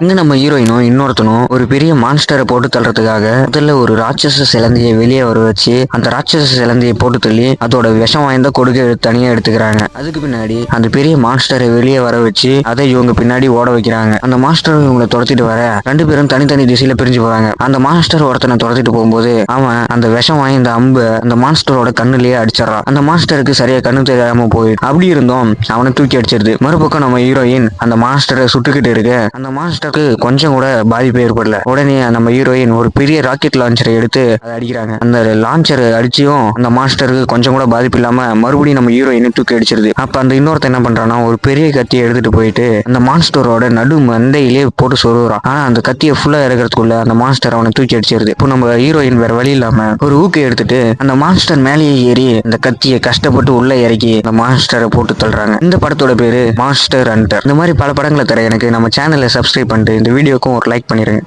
இங்க நம்ம ஹீரோயினும் இன்னொருத்தனும் ஒரு பெரிய மான்ஸ்டரை போட்டு தள்ளுறதுக்காக முதல்ல ஒரு ராட்சச சிலந்தியை வெளியே வர வச்சு அந்த ராட்சச சிலந்தியை போட்டு தள்ளி அதோட விஷம் வாய்ந்த கொடுக்கை தனியா எடுத்துக்கிறாங்க. அதுக்கு பின்னாடி அந்த பெரிய மான்ஸ்டரை வெளியே வர வச்சு அதை இவங்க பின்னாடி ஓட வைக்கிறாங்க. அந்த மாஸ்டர் இவங்களை துரத்திட்டு வர ரெண்டு பேரும் தனித்தனி திசையில பிரிஞ்சு போறாங்க. அந்த மாஸ்டர் ஒருத்தனை துரத்திட்டு போகும்போது அவன் அந்த விஷம் வாய்ந்த அம்பு அந்த மான்ஸ்டரோட கண்ணுலயே அடிச்சிடறான். அந்த மாஸ்டருக்கு சரியா கண்ணு தெரியாம போயிடு. அப்படி இருந்தும் அவனை தூக்கி அடிச்சிருது. மறுபக்கம் நம்ம ஹீரோயின் அந்த மாஸ்டரை சுட்டுக்கிட்டு இருக்கு. அந்த மாஸ்டருக்கு கொஞ்சம் கூட பாதிப்பு ஏற்படல. உடனே நம்ம ஹீரோயின் ஒரு பெரிய ராக்கெட் லான்ச்சரை எடுத்து அதை அடிக்கிறாங்க. அந்த லான்ச்சர் அடிச்சியும் அந்த மாஸ்டருக்கு கொஞ்சம் கூட பாதிப்பு இல்லாம மறுபடியும் நம்ம ஹீரோயினை தூக்கி அடிச்சிருது. அப்ப அந்த இன்னொருத்த என்ன பண்றான்னா ஒரு பெரிய கத்தியை எடுத்துட்டு போயிட்டு அந்த மாஸ்டரோட நடு மண்டையிலே போட்டு சொருகுறான். ஆனா அந்த கத்தியை ஃபுல்லா இறக்கிறதுக்குள்ள அந்த மாஸ்டர் அவனை தூக்கி அடிச்சிருது. இப்போ நம்ம ஹீரோயின் வேற வழி இல்லாம ஒரு ஊக்கை எடுத்துட்டு அந்த மாஸ்டர் மேலேயே ஏறி அந்த கத்தியை கஷ்டப்பட்டு உள்ள இறக்கி அந்த மாஸ்டரை போட்டு தள்ளுறாங்க. இந்த படத்தோட பேரு மாஸ்டர் ஹண்டர். இந்த மாதிரி பல படங்களை தர எனக்கு நம்ம சேனலை சப்ஸ்கிரைப் பண்ணிட்டு இந்த வீடியோக்கும் ஒரு லைக் பண்ணிருங்க.